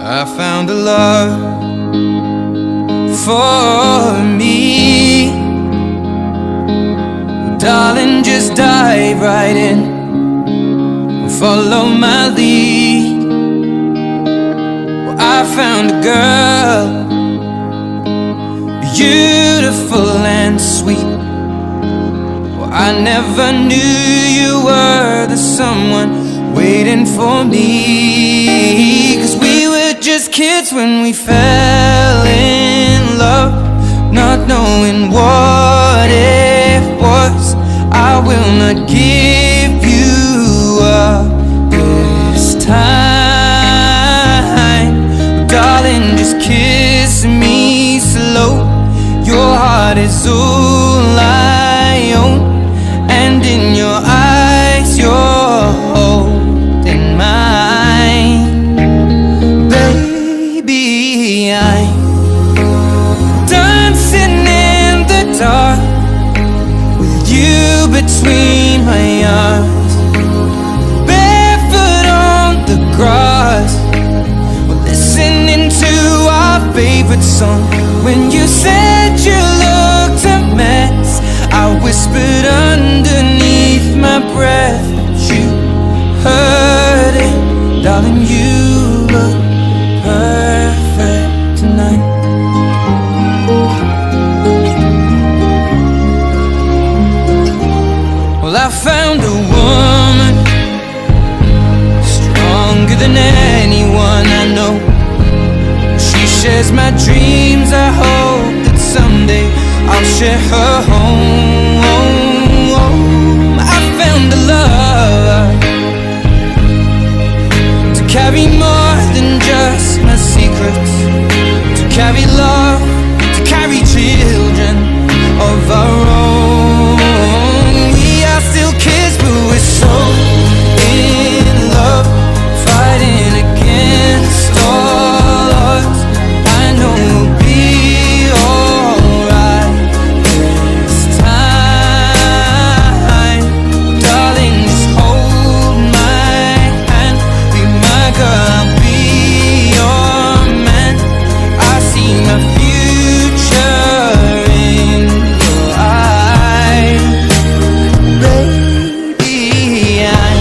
I found a love for me. Well, darling, just dive right in, follow my lead. Well, I found a girl, beautiful and sweet. Well, I never knew you were the someone waiting for me. 'Cause we were just kids when we fell in love, not knowing what it was. I will not give you up this time. Darling, just kiss me slow. Your heart is all I own, and in your eyes you're holding mine. Baby, I'm dancing in the dark with you between my arms, barefoot on the grass. We're listening to our favorite song. When you said you looked a mess, I whispered underneath my breath, but you heard it. Darling, you look perfect tonight. Well, I found a woman stronger than anyone I know. She shares my dreams. I hope that someday I'll share her home. I found a love to carry more than just my secrets, to carry love, to carry children of our own. We are still kids, but we're so in love, fighting against all odds. I know we'll be alright this time. Darling, just hold my hand. Be my girl, I'll be your man. I see my future in your eyes. Baby, I'm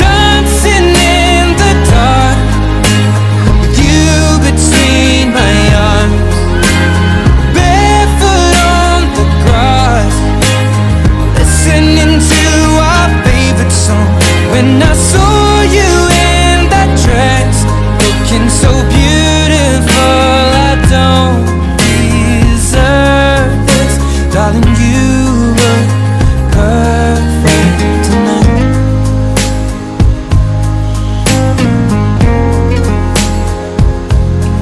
dancing in the dark with you between my arms, barefoot on the grass, listening to our favorite song. When I saw you in that dress, looking so beautiful, I don't deserve this. Darling, you look perfect tonight.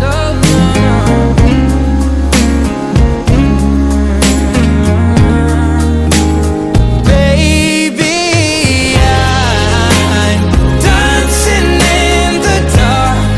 No, no. Baby, I'm dancing in the dark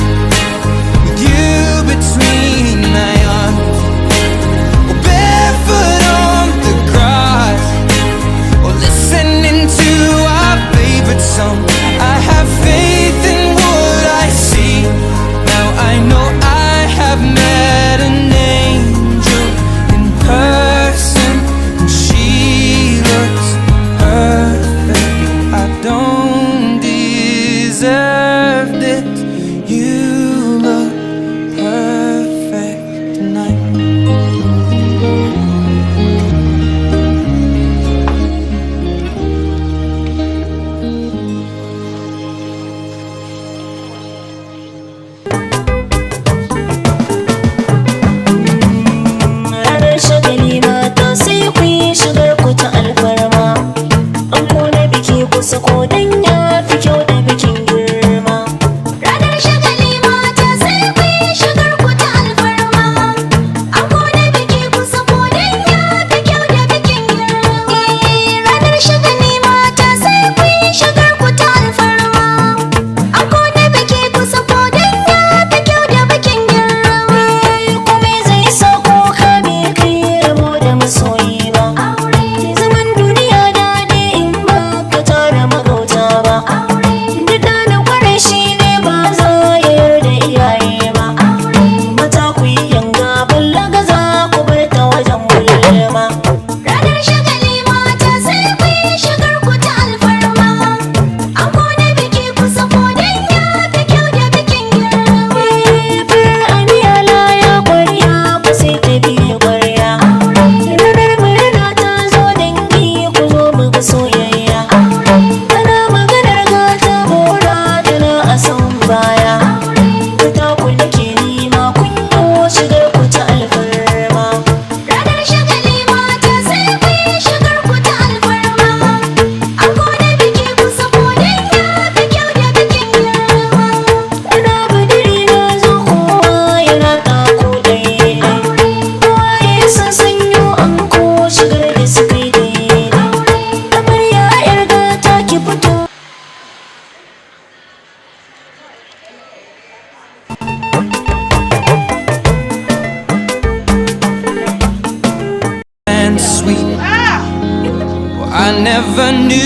I never knew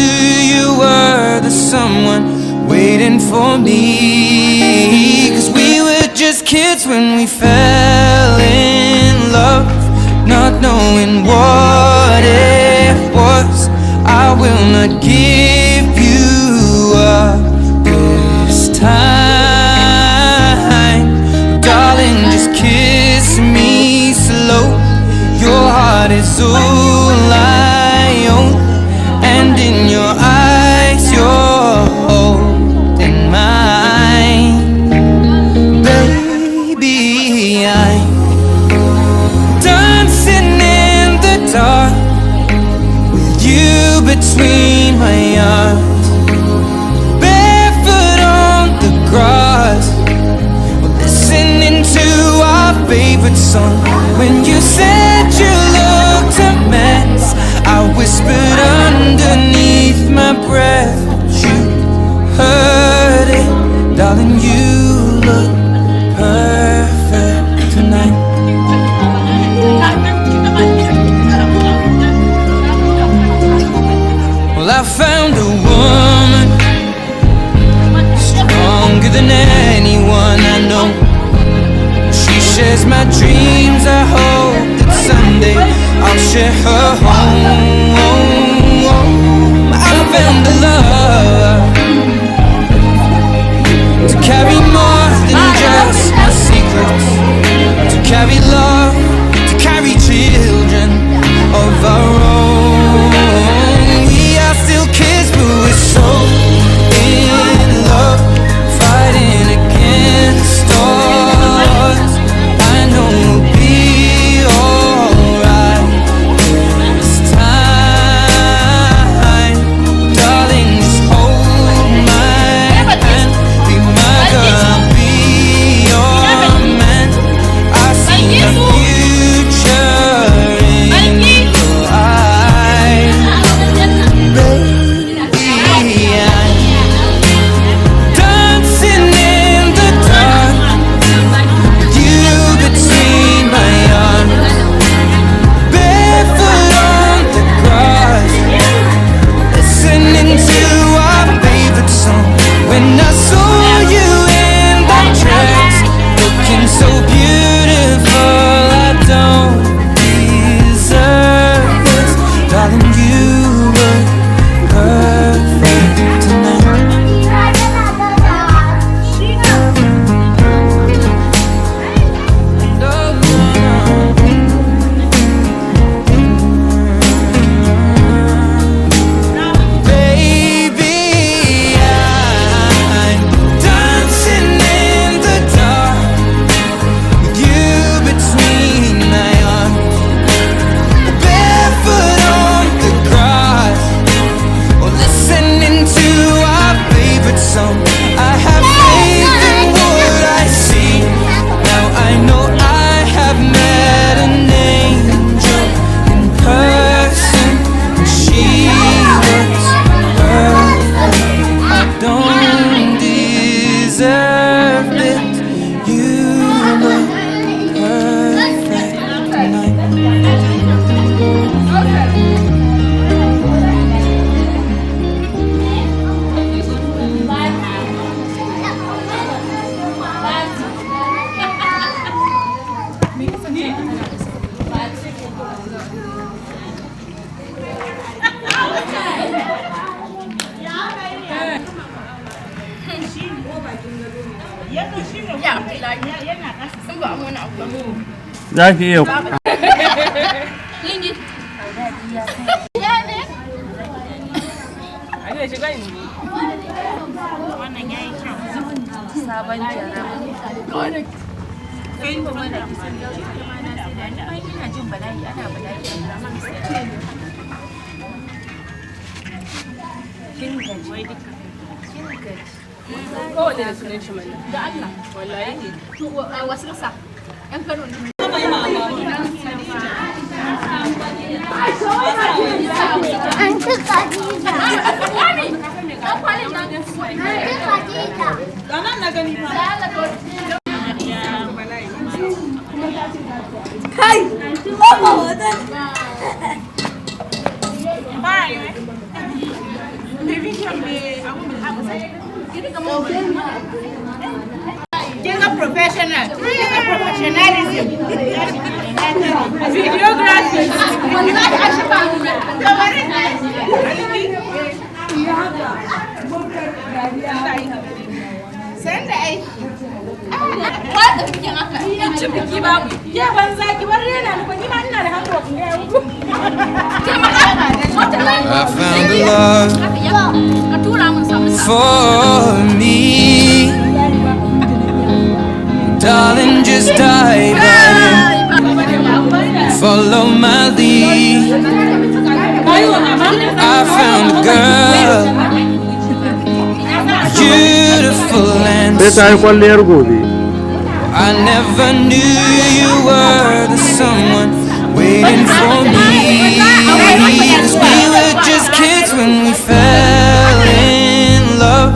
you were the someone waiting for me. 'Cause we were just kids when we fell in love, not knowing what it was. I will not give you up this time, darling, just kiss me slow. Your heart is all I own, and in your eyes you're holding mine. Baby, I'm dancing in the dark with you between my arms, barefoot on the grass, listening to our favorite song. When you said you looked a mess, I whispered underneath my breath, you heard it, darling, you look perfect tonight. Well, I found a woman stronger than anyone I know. She shares my dreams. I hope that someday I'll share her home. I found a love to carry more than just my secrets, to carry love, to carry children of our own. We are still kids, but we're so in love, fighting against odds. I know we'll be alright this time, darling, just hold my hand, be my girl, I'll be your man. I see the future in your eyes, baby. I'm dancing in the dark with you between my arms, barefoot on the grass, listening to our favorite song. When I saw you in that dress, looking so beautiful, I don't deserve this, darling, you look perfect tonight. Baby, I'm dancing in the dark with you between my arms, barefoot on the grass, or listening to our favorite song. I have faith in what I see. Now I know I have met an angel in person, and she looks perfect. I don't deserve this. You look perfect tonight. Za ki iya Wannan ya yi kyau. Sabon jara. Kai kuma da kisan da shi kuma na sai da ni ina jin bala'i ana bala'i a Rahman sai. Kin gaji wai duka. Kin gaji. Kowane da sunan shi mana. Da Allah. Wallahi. To wasu kasa. Yan Kano ne. Anti Khadija. Dan kwalin nan. Anti Khadija. Ranar na gani ma. Kai! Baba wadan. Bye. Professional. Professionalism. Videography. Send the what the I found a love for me. Darling, just dive right in. Follow my lead. I found a girl, beautiful and sweet. I never knew you were the someone waiting for me. 'Cause we were just kids when we fell in love,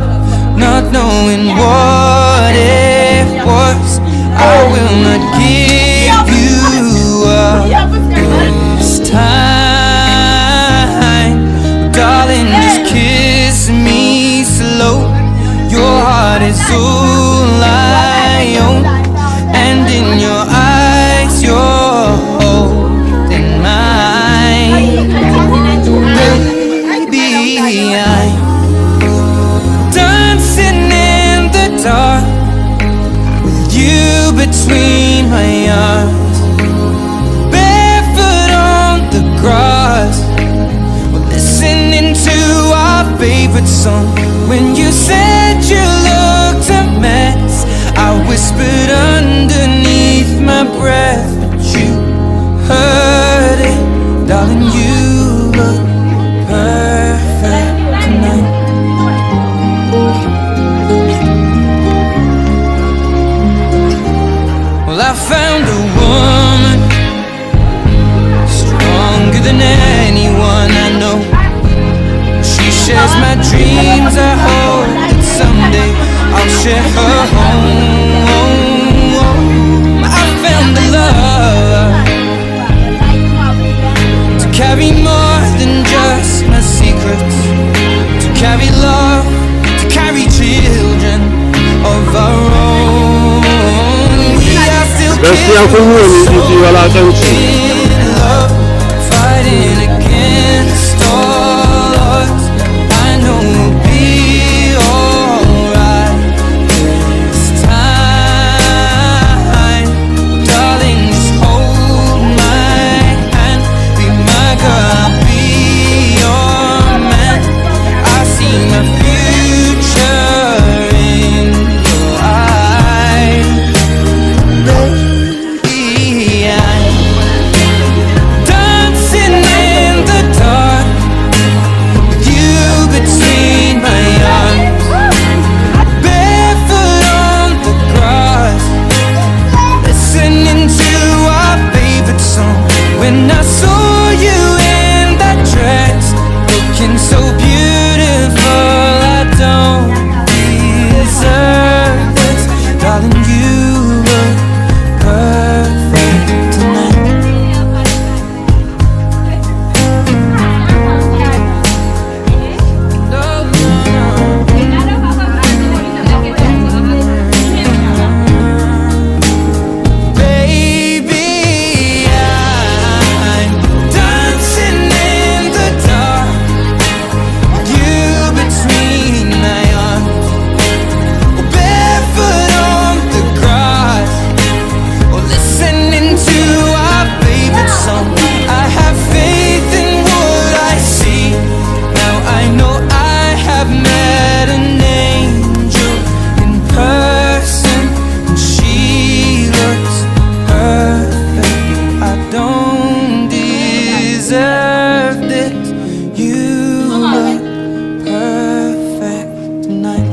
not knowing what it was. I will not give you up this time. Darling, just kiss me slow. Your heart is all I own, and in your eyes you're holding mine. Baby, I'm dancing in the dark, you between my arms, barefoot on the grass. We're listening to our favorite song. When you said you looked a mess, I whispered underneath my breath, but you heard it. Darling, you look perfect tonight. I found a woman stronger than anyone I know. She shares my dreams. I hope that someday I'll share her home. I found a love to carry more than just my secrets, to carry love, to carry children of our own. Gaskiya kun yi wani jiji walakanci. Fighting against all odds, I know we'll be alright this time. Darling, just hold my hand, be my girl, I'll be your man. I see my future in your eyes. Dancing in the dark with you between my arms, barefoot on the grass, listening to our favorite song. When I saw you in that dress, looking so beautiful, I don't deserve this. Darling, you look perfect tonight. Baby, I'm dancing in the dark, you between my arms, barefoot on the grass, or listening to our favorite song. I have faith in what I see. Now I know I have met an angel in person, and she looks perfect. I don't deserve this. You look perfect tonight.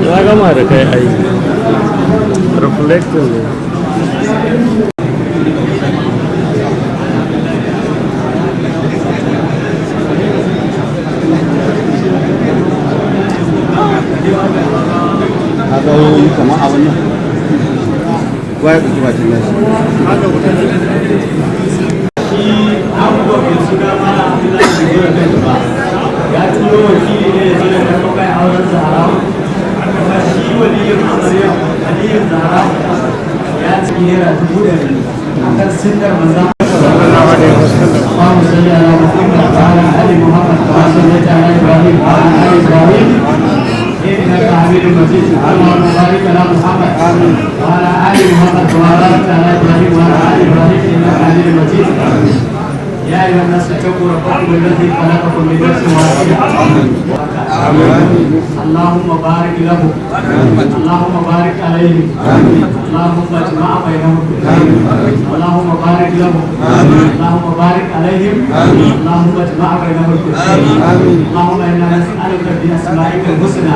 Ya gama da kai ai. Reflecting ne. Haka yi kamar a wannan. Waya ɗauki bakin nashi. ya turo wakili ne ya zai karɓar kai auren zahara kuma shi waliyin amarya aliyin zahara ya ci naira 100,000 akan sunnar manzon اللهم صل على محمد وعلى ال محمد كما صليت على ابراهيم وعلى ال ابراهيم انك حميد مجيد اللهم بارك على محمد وعلى ال محمد كما باركت على ابراهيم وعلى ال ابراهيم انك حميد مجيد يا أيها الناس اتقوا ربكم الذي خلقكم من نفس واحدة اللهم بارك له اللهم بارك عليه اللهم اجمع بينهم اللهم بارك له اللهم بارك عليهم اللهم اجمع بينهم اللهم إنا نسألك بأسمائك الحسنى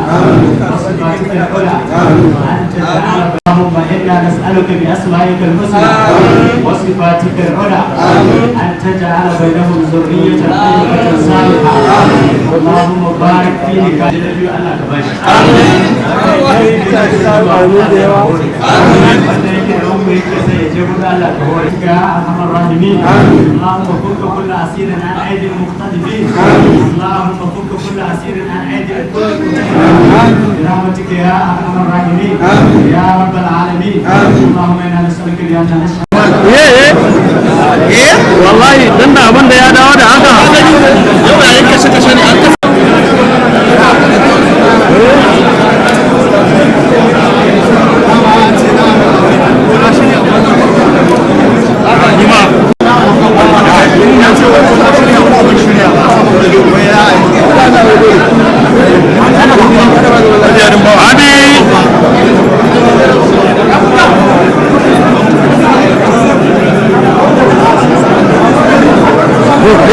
وصفاتك العلى أن تجعل اللهم إنا نسألك بأسمائك الحسنى وصفاتك العلى أن تجعل بينهم ذرية طيبة صالحة اللهم بارك فيه كان النبي أنا كبش اللهم فك كل أسير عن أيدي المختطفين اللهم فك كل أسير عن أيدي برحمتك يا أرحم الراحمين يا رب العالمين اللهم إنا نسألك بأن نشهد wallahi dan da abin da ya dawo da haka yau da yake kashe ne an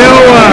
yawa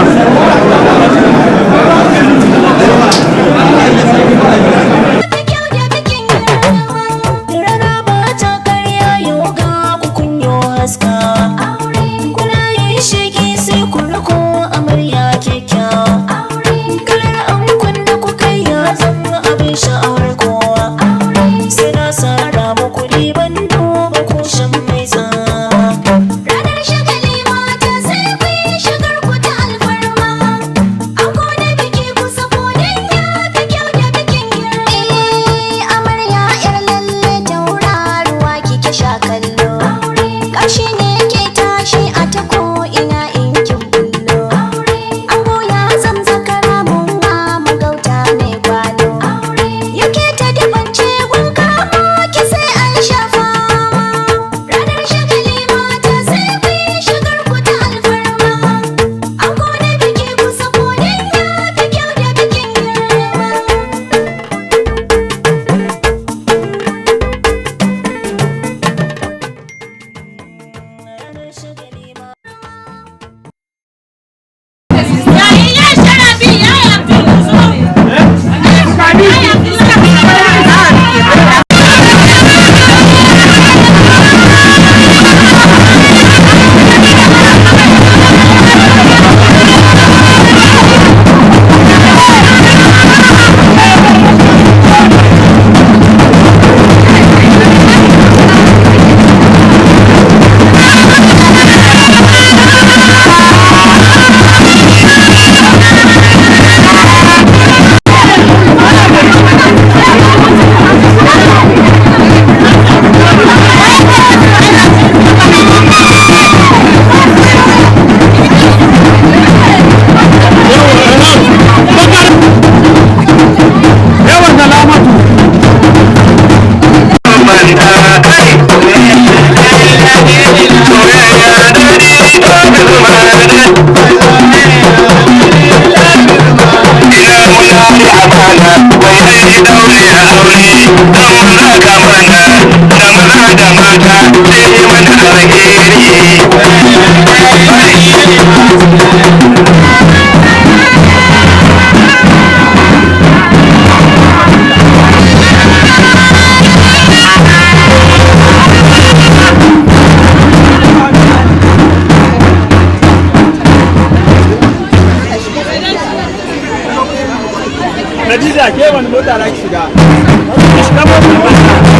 Khadija ke wani mota na shiga? Shiga motar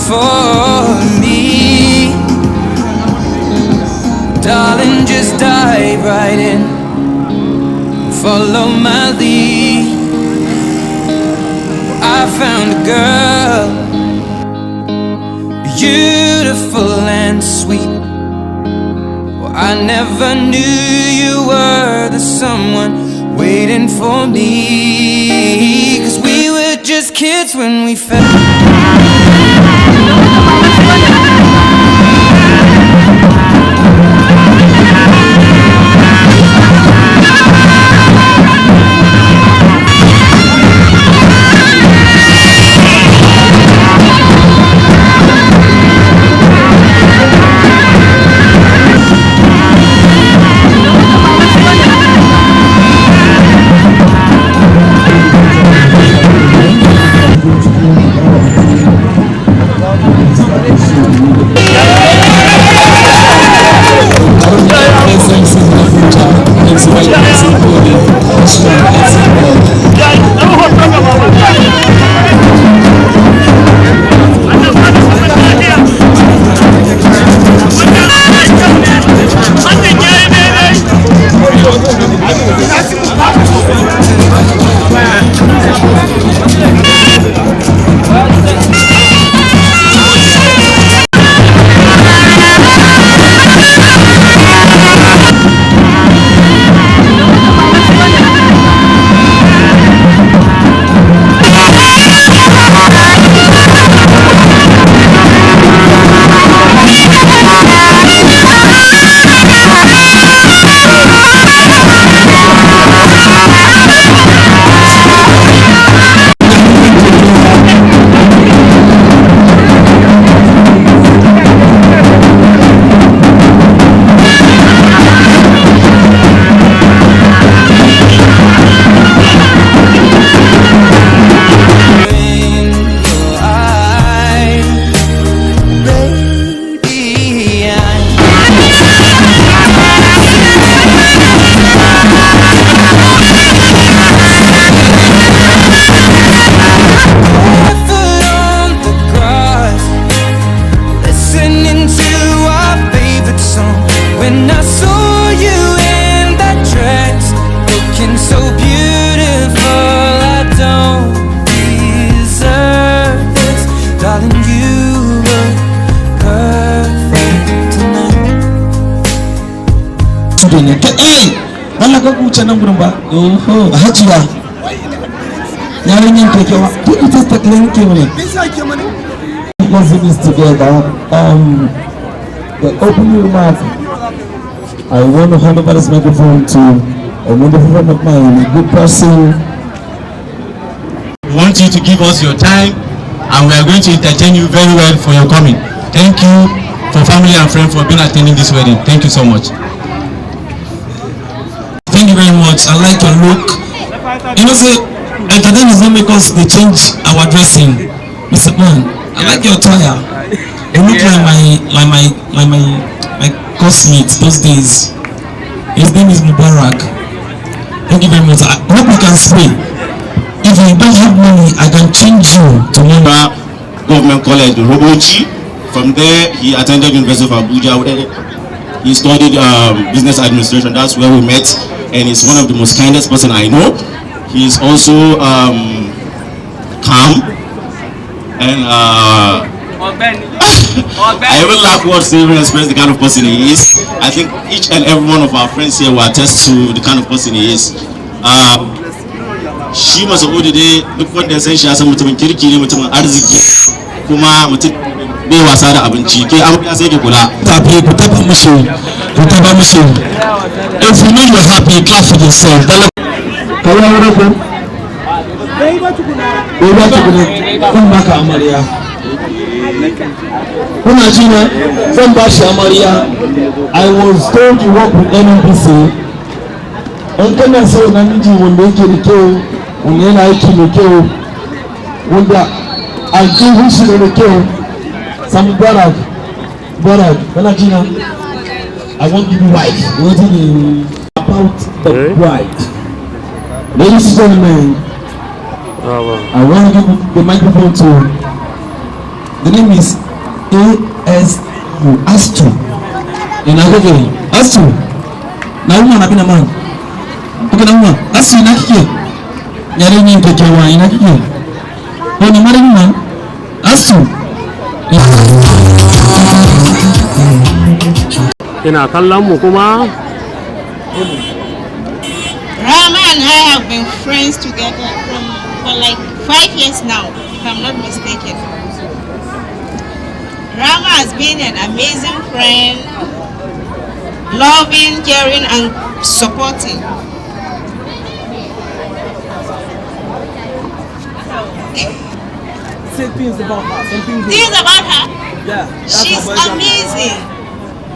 for me. Darling, just dive right in, follow my lead. I found a girl, beautiful and sweet. Well, I never knew you were the someone waiting for me, 'cause we were just kids when we fell. kenan. Allah ka kuce nan gurin ba. Oho, hajiya. Yarinyan kekewa. Duk ita ta kiran ke mana. Let's do this together. The opening remark. I want to hand over this microphone to a wonderful friend of mine, a good person. We want you to give us your time, and we are going to entertain you very well for your coming. Thank you for family and friends for being attending this wedding. Thank you so much. Thank you very much. I like your look. You know, say entertainment does not make us they change our dressing. Mr. Man, I like your attire. You look like my cosmate those days. His name is Mubarak. Thank you very much. I hope you can stay. If you don't have money, I can change you to Mumba Government College, Robochi. From there, he attended University of Abuja. He studied business administration. That's where we met, and he's one of the most kindest person I know. He's also calm and I even lack words to even express the kind of person he is. I think each and every one of our friends here will attest to the kind of person he is. Shi masa dai duk wanda ya san shi ya san mutumin kirki ne, mutumin arziki, kuma mutum bai wasa da abinci. Ke amarya sai ke kula. Happy, ku taba mishi. If you know you're happy, clap for yourself. Kawai wurin ku. Bai ba tukuna. Kun baka amarya. Kuna jina zan ba shi amarya. I was told to work with NNPC. In kana so namiji wanda yake da kyau, wanda yana aiki da kyau, wanda aljihun shi da kyau, Sam Barak, kana jina? I want you to wife. What is it about the bride? Ladies and gentlemen, I want to give the microphone to. The name is Astu. In Agogo, Astu. Now woman have been a man. Okay, now woman. Astu ina kike. Yare ni kekewa ina kike. Ko ni mare man. Astu. Ina kallon mu kuma. Rahma and I have been friends together for like 5 years now, if I'm not mistaken. Rahma has been an amazing friend, loving, caring, and supporting. Say things about her. Things about her? Yeah. She's amazing.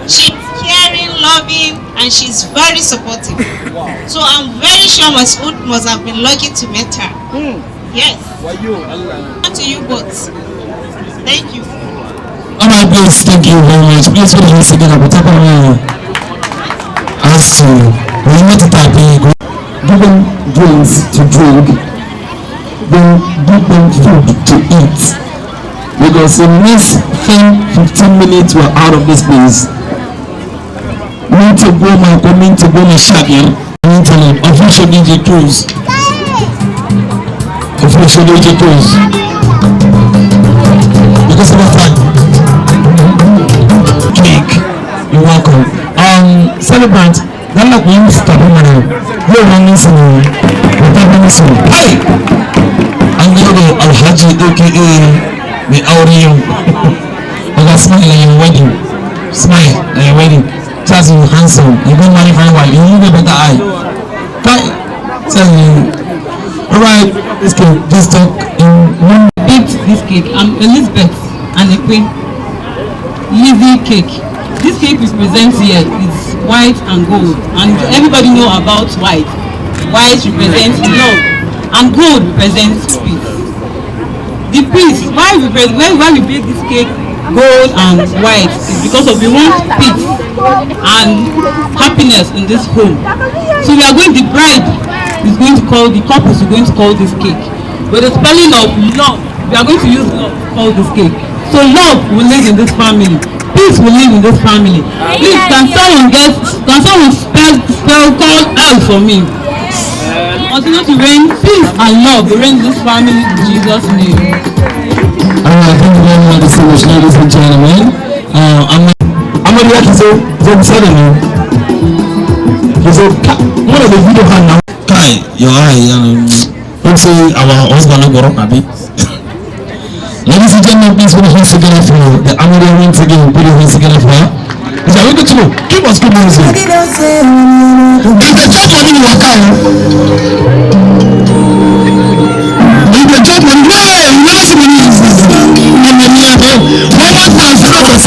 She's caring, loving, and she's very supportive. Wow. So I'm very sure Masood must have been lucky to meet her. Yes. Why you? Allah. To you both. Thank you. Alright, please, thank you very much. Please put your hands together. But as to remember that give them drinks to drink, then give them food to eat. Because in the next 10-15 minutes we're out of this place. We need to go my shagalin. Official DJ Cruise. Official DJ Cruise. Because of the time. Cake. You're welcome. Celebrant. That like we used to you're running some. Hey! I'm going to Alhaji aka the auren. You can smile at your wedding. Smile at your wedding. Just you handsome. You don't marry for a while. You need a better eye. Tell you. Alright, this cake. Just talk in one. Eat this cake. I'm Elizabeth and Ekwe. Lizzie cake. This cake we present here is white and gold, and everybody know about white. White represents love, and gold represents peace. The peace, why we bake this cake gold and white is because of we want peace and happiness in this home. So we are going, the bride is going to call, the couples is going to call this cake. With the spelling of love, we are going to use love to call this cake. So love will live in this family. Peace will live in this family. Please, can someone spell call L for me? Continue to reign peace and love will reign in this family in Jesus' name. Alright, thank you very much, distinguished ladies and gentlemen. I'm ready to say, He said, what are the video hand now? Kai, your eye, don't say our husband will go up a bit. Ladies and gentlemen, please put your hands together for the Amorian once again. Put your hands together for her. Is that good to know? Give us good music. If the church will be in Waka, if the church will be, you never see me use this. One more time, so that was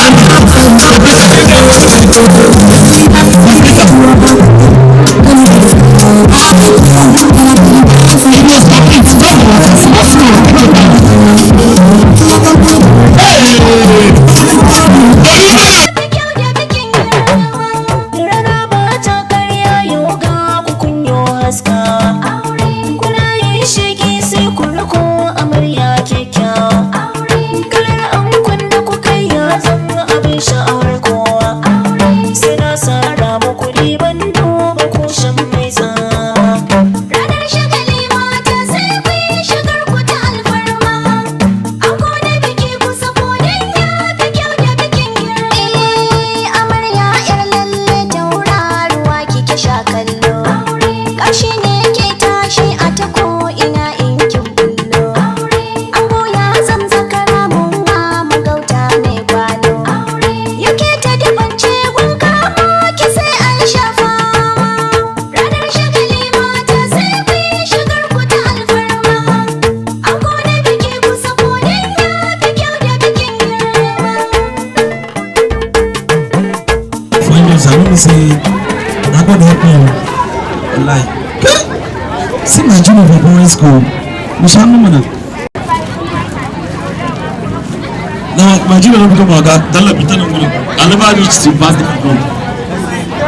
now, my junior don't become a guy. Don't let me tell you. I never reached to pass the people.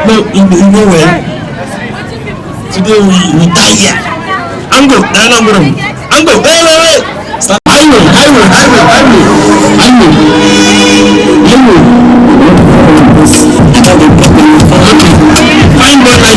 No, in nowhere. Today we die here. Ango, Ango, wait. Stop. I will. Find what I can do. Find what I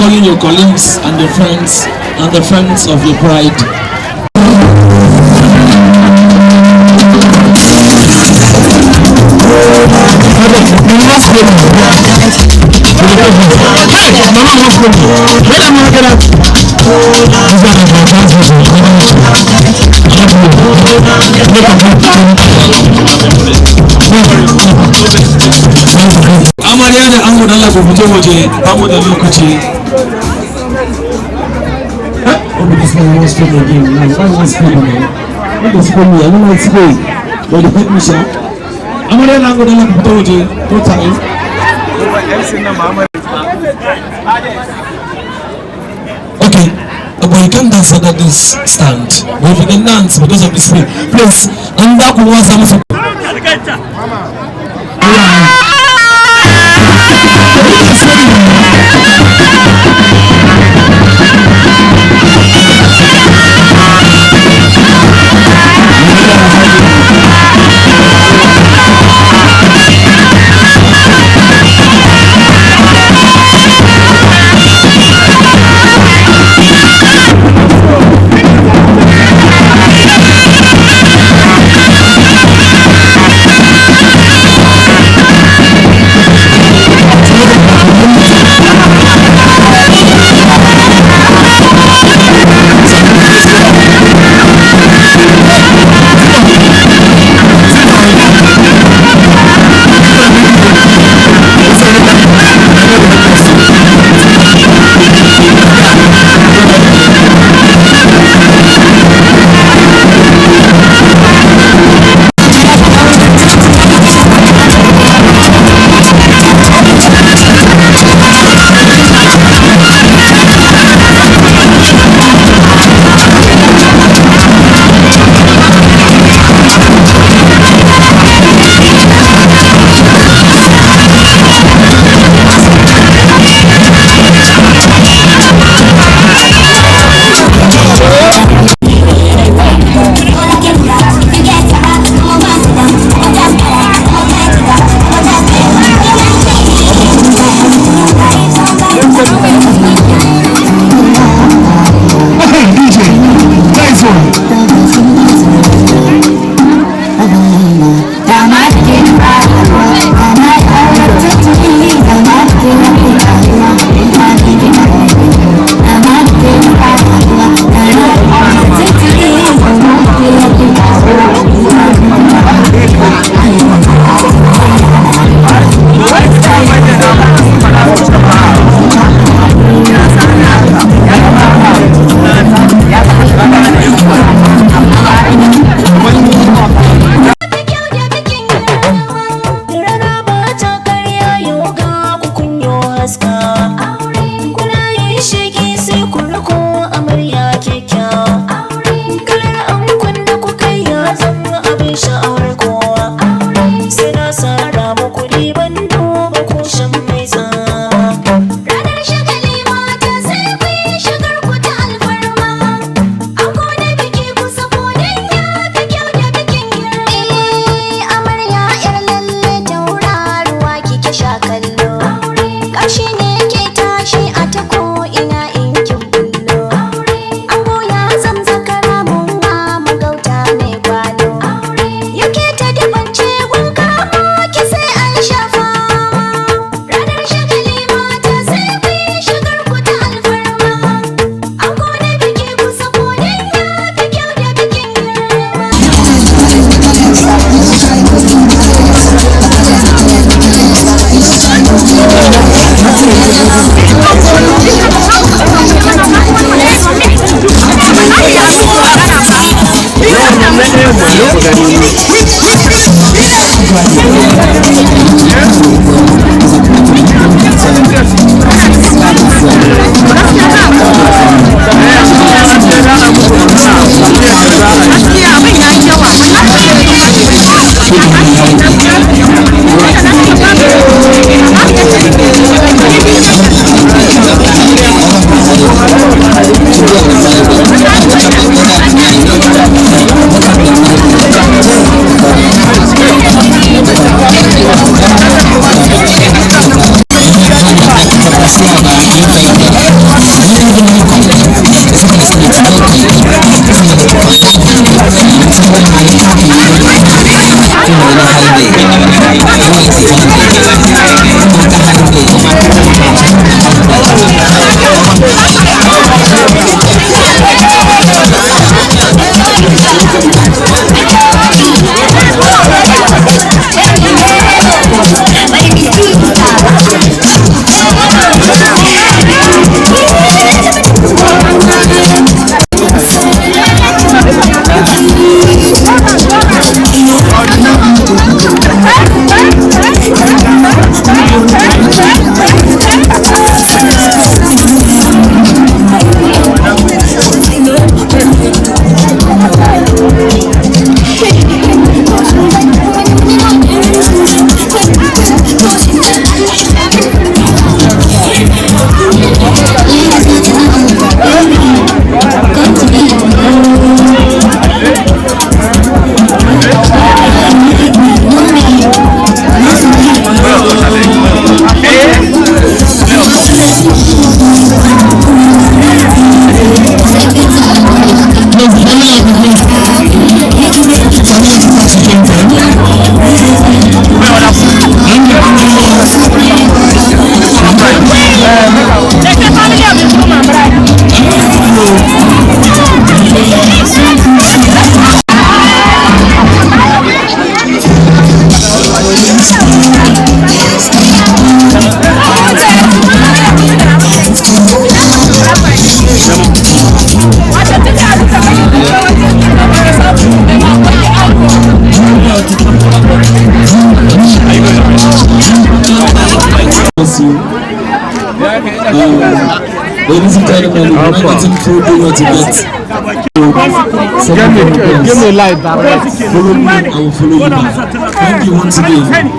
calling your colleagues and your friends and the friends of your bride. Amarya da ango da Allah ku fito waje ba mu da lokaci. Oh, this one was for again. Now, that was for me. What is for me? I don't know what's going. But the pet mission. Amarya da ango da Allah ku fito waje. No time. Okay, but you can't dance under this stand. But if you can dance because of this way, please, and that was some. you. Ladies and gentlemen, if you're not getting food, do what you get. Give me light, follow me, I will follow you back. Thank you once again.